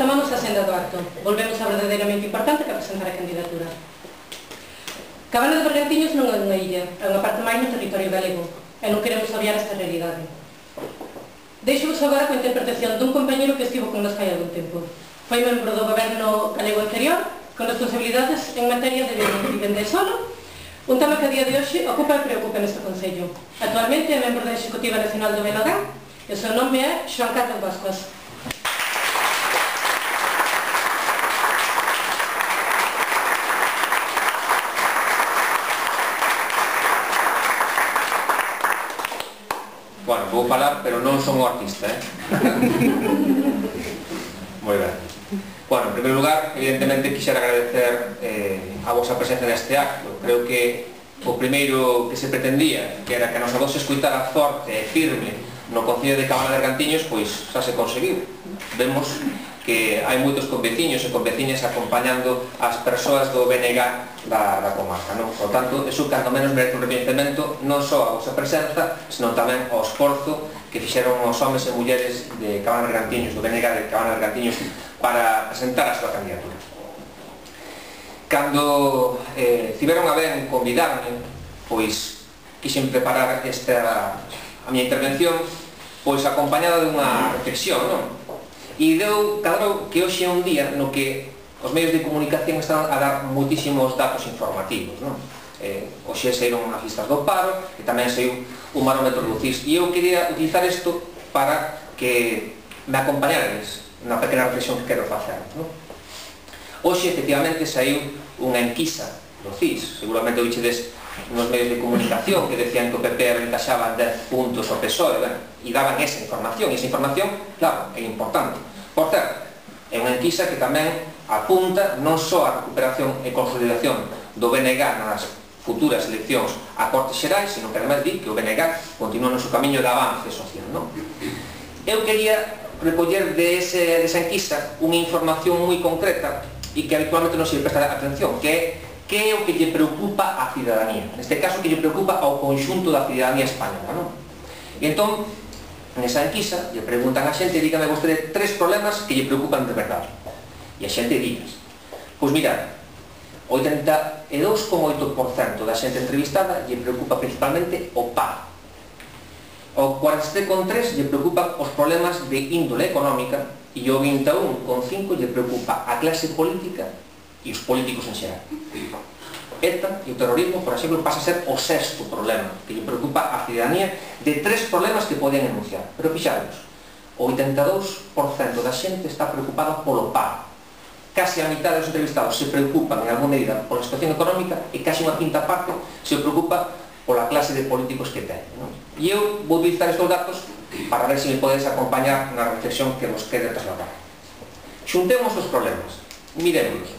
Retomamos a senda do acto. Volvemos a verdadeiramente importante que presentar a candidatura. Cabana de Bergantiños non é unha illa, é unha parte máis no territorio galego, e non queremos obviar esta realidade. Deixo-vos agora coa interpretación dun compañero que estivo con nos fai algún tempo. Foi membro do goberno galego anterior, con responsabilidades en materia de vivenda e solo, un tema que a día de hoxe ocupa e preocupa neste Concello. Actualmente é membro da Executiva Nacional do BNG e o seu nome é Xoán Carlos Vascuas. Bueno, vou falar, pero non son o artista, Moi ben. Bueno, en primeiro lugar, evidentemente, quixera agradecer a vosa presencia neste acto. Creo que o primeiro que se pretendía, que era que a nosa voz se escuitara forte e firme no Concello de Cabana de Bergantiños, pois xa se conseguiu. Vemos que hai moitos conveciños e conveciñas acompañando as persoas do BNG da comarca, non? Por tanto, eso cando menos merece un reconhecemento non só a vosa presenza, senón tamén ao esforzo que fixeron os homes e mulleres de Cabana de Bergantiños, do BNG de Cabana de Bergantiños, para presentar a súa candidatura. Cando tiveron a ben convidarme, pois quixen preparar a miña intervención pois acompañada dunha reflexión, non? E deu claro que hoxe é un día no que os medios de comunicación están a dar moitísimos datos informativos, non? Hoxe saíron as listas do paro e tamén saiu un barómetro do CIS, e eu quería utilizar isto para que me acompañades na pequena reflexión que quero facer, non? Hoxe, efectivamente, saiu unha enquisa do CIS, seguramente oichedes nos medios de comunicación que decían que o PP aventaxaba 10 puntos ao PSOE, e daban esa información, claro, é importante. Por certo, é unha enquisa que tamén apunta non só a recuperación e consolidación do BNG nas futuras eleccións a Cortes Xerais, sino que además di que o BNG continúa no seu camiño de avance social, non? Eu quería recoller desa enquisa unha información moi concreta e que habitualmente non se presta atención, que é o que lle preocupa á cidadanía, neste caso que lle preocupa ao conxunto da cidadanía española, non? E entón, nesa enquisa, lle preguntan a xente, dígame vostede 3 problemas que lle preocupan de verdade. E a xente dígas. Pois mirad, 82,8% da xente entrevistada lle preocupa principalmente o paro. O 47,3% lle preocupan os problemas de índole económica e o 21,5% lle preocupa a clase política e os políticos en xeral. ETA e o terrorismo, por exemplo, pasa a ser o 6º problema que lle preocupa a cidadanía de 3 problemas que podían enunciar. Pero fixados, o 82% da xente está preocupada polo paro. Casi a mitad dos entrevistados se preocupan en alguna medida pola situación económica e casi unha quinta parte se preocupa pola clase de políticos que ten, non? E eu vou utilizar estes datos para ver se me podes acompañar na reflexión que vos quede trasladar. Xuntemos os problemas, miremos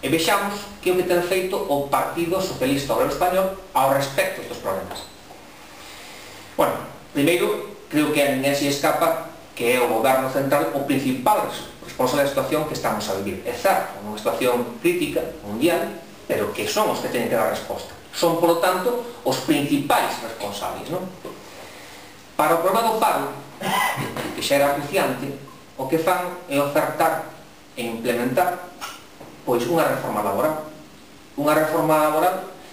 e vexamos que é o que ten feito o Partido Socialista Obrero Español ao respecto destes problemas. Bueno, primeiro, creo que a ninguén se escapa que é o Goberno Central o principal responsable da situación que estamos a vivir. É certo, unha situación crítica, mundial, pero que son os que teñen que dar resposta. Son, por lo tanto, os principais responsables, non? Para o problema do paro, que xa era acuciante, o que fan é ofertar e implementar pois unha reforma laboral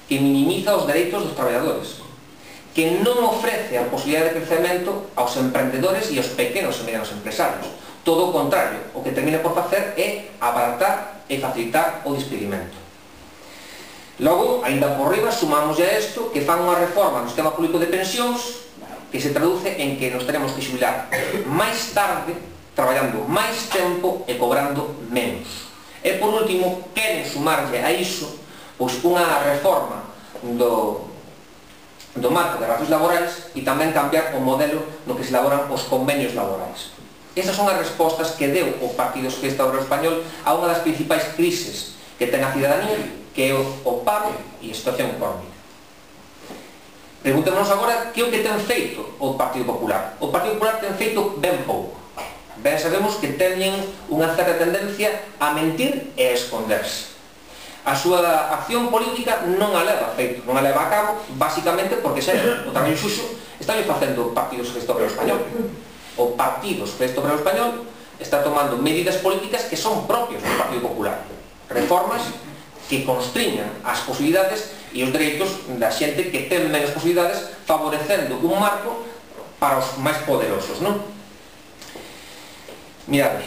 que minimiza os dereitos dos traballadores, que non ofrece a posibilidade de crecemento aos emprendedores e aos pequenos e medianos empresarios. Todo o contrario, o que termina por facer é abaratar e facilitar o despedimento. Logo, ainda por riba, sumamos a isto que fan unha reforma no sistema público de pensións que se traduce en que nos teremos que xubilar máis tarde, traballando máis tempo e cobrando menos. E por último, queren sumarlle a iso pois unha reforma do marco de relacións laborais e tamén cambiar o modelo no que se elaboran os convenios laborais. Esas son as respostas que deu o Partido Socialista Obrero Español a unha das principais crises que ten a cidadanía, que é o paro e a situación económica. Preguntémonos agora que é o que ten feito o Partido Popular. O Partido Popular ten feito ben pouco. Ben sabemos que teñen unha certa tendencia a mentir e a esconderse. A súa acción política non a leva a cabo, basicamente porque o traballo suxo está facendo o Partido Socialista Obrero Español. O Partido Socialista Obrero Español está tomando medidas políticas que son propias do Partido Popular. Reformas que constriñan as posibilidades e os dereitos da xente que ten menos posibilidades, favorecendo un marco para os máis poderosos, non? Mirade,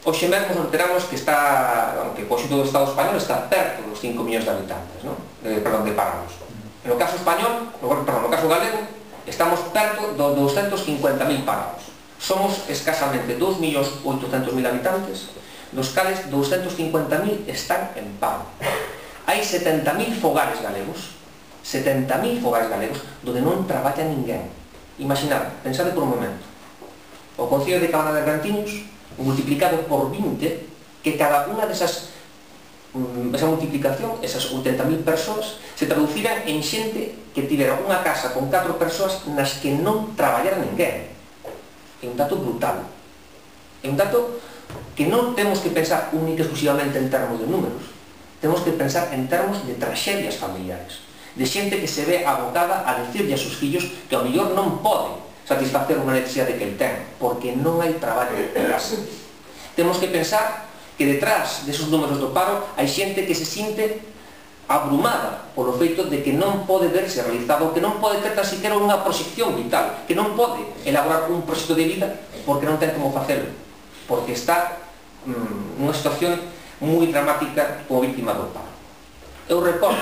hoxe mesmo nos enteramos que o conxunto do Estado español está perto dos 5 millóns de habitantes, non? De parados. No caso español, no caso galego, estamos perto dos 250.000 parados. Somos escasamente 2.800.000 habitantes, dos cales 250.000 están en paro. Hai 70.000 fogares galegos, donde non traballa ninguén. Imaginad, pensade por un momento, o Concello de Cabana de Bergantiños, multiplicado por 20, que cada unha esa multiplicación, esas 80.000 persoas, se traduciran en xente que tivera unha casa con 4 persoas nas que non traballara ninguén. É un dato brutal. É un dato que non temos que pensar única e exclusivamente en termos de números. Temos que pensar en termos de tragedias familiares, de xente que se ve abocada a decirle a sus fillos que ao mellor non pode satisfacer unha necesidade que el ten, porque non hai traballo en casa. Temos que pensar que detrás desos números do paro hai xente que se sinte abrumada polo feito de que non pode verse realizado, que non pode ter tan siquiera unha proxección vital, que non pode elaborar un proxecto de vida porque non ten como facelo, porque está nunha situación moi dramática como víctima do paro. Eu recordo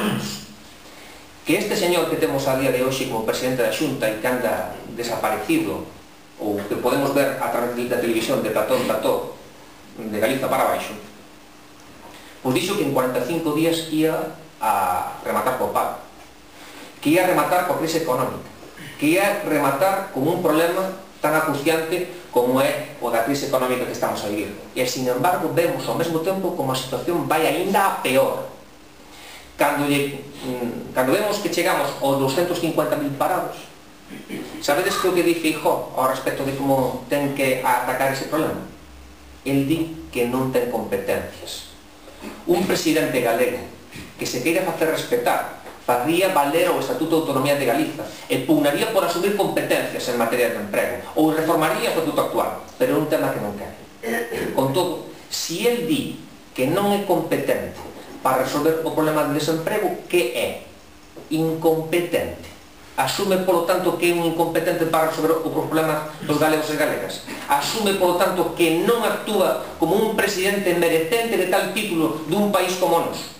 que este señor que temos a día de hoxe como presidente da Xunta e que anda desaparecido, ou que podemos ver a través da televisión de Platón de Galiza para baixo, pois dixo que en 45 días ia a rematar co paro, que ia a rematar coa crise económica, que ia a rematar con un problema tan acuciante como é o da crise económica que estamos a vivir. E, sin embargo, vemos ao mesmo tempo como a situación vai aínda a peor. Cando vemos que chegamos aos 250.000 parados, sabedes que o que di Feijóo ao respecto de como ten que atacar ese problema? El di que non ten competencias. Un presidente galego que se queira facer respetar faría valer o Estatuto de Autonomía de Galiza e pugnaría por asumir competencias en materia de emprego ou reformaría o Estatuto actual, pero é un tema que non quere. Con todo, si el di que non é competente para resolver o problema de desemprego, que é? Incompetente. Asume, polo tanto, que é un incompetente para resolver os problemas dos galegos e galegas. Asume, polo tanto, que non actúa como un presidente merecente de tal título dun país como nos.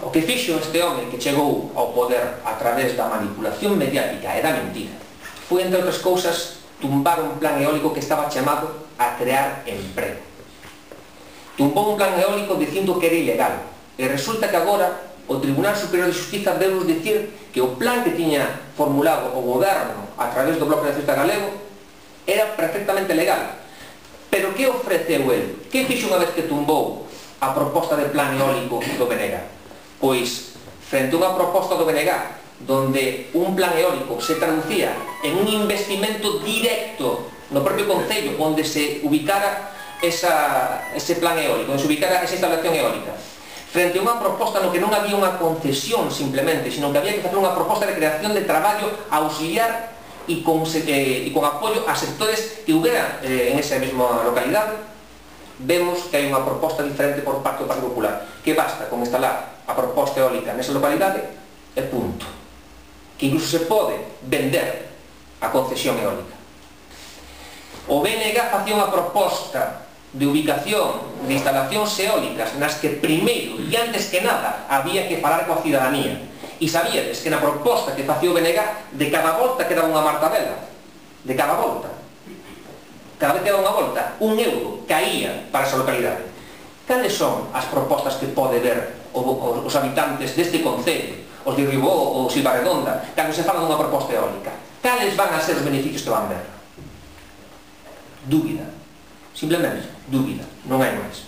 O que fixo este home que chegou ao poder a través da manipulación mediática e da mentira foi, entre outras cousas, tumbar un plan eólico que estaba chamado a crear emprego. Tumbou un plan eólico dicindo que era ilegal e resulta que agora o Tribunal Superior de Xustiza debemos dicir que o plan que tiña formulado o goberno a través do Bloque Nacionalista Galego era perfectamente legal. Pero que ofreceu el? Que fixo unha vez que tumbou a proposta de plan eólico do BNG? Pois, frente a unha proposta do BNG donde un plan eólico se traducía en un investimento directo no propio concello onde se ubicara ese plan eólico, onde se ubicara esa instalación eólica, frente a unha proposta no que non había unha concesión simplemente, sino que había que facer unha proposta de creación de traballo auxiliar e con apoio a sectores que hubiera en esa mesma localidade, vemos que hai unha proposta diferente por parte do Partido Popular, que basta con instalar a proposta eólica nesa localidade e punto. Que incluso se pode vender a concesión eólica. O BNG facía unha proposta de ubicación de instalacións eólicas nas que primeiro e antes que nada había que falar coa cidadanía. E sabíades que na proposta que facía o BNG de cada volta que daba unha martabela, de cada volta, cada vez que daba unha volta, €1 caía para esa localidade. Cales son as propostas que pode ver os habitantes deste concello, os de Ribó ou Silvarredonda, cando se fala dunha proposta eólica? Cales van a ser os beneficios que van ver? Dúbida. Simplemente, dúbida. Non hai máis.